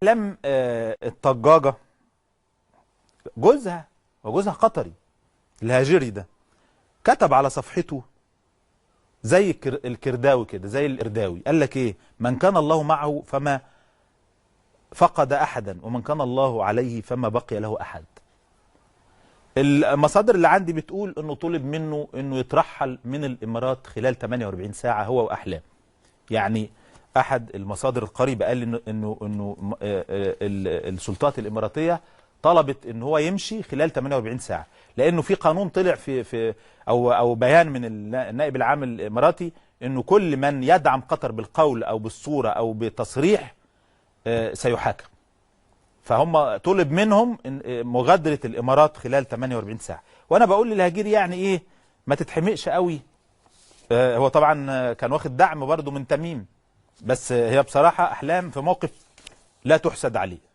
أحلام الطجاجة جوزها وجوزها قطري الهاجري ده كتب على صفحته زي الكرداوي كده، زي الإرداوي، قال لك ايه: من كان الله معه فما فقد أحدا، ومن كان الله عليه فما بقي له أحد. المصادر اللي عندي بتقول انه طلب منه انه يترحل من الامارات خلال 48 ساعة هو واحلام. يعني احد المصادر القريبة قال انه السلطات الاماراتية طلبت ان هو يمشي خلال 48 ساعة، لانه في قانون طلع في او بيان من النائب العام الاماراتي انه كل من يدعم قطر بالقول او بالصورة او بتصريح سيحاكم. فهم طلب منهم مغادرة الامارات خلال 48 ساعة. وانا بقول للهجيري يعني ايه، ما تتحمقش قوي. هو طبعا كان واخد دعم برضه من تميم، بس هي بصراحة احلام في موقف لا تحسد عليه.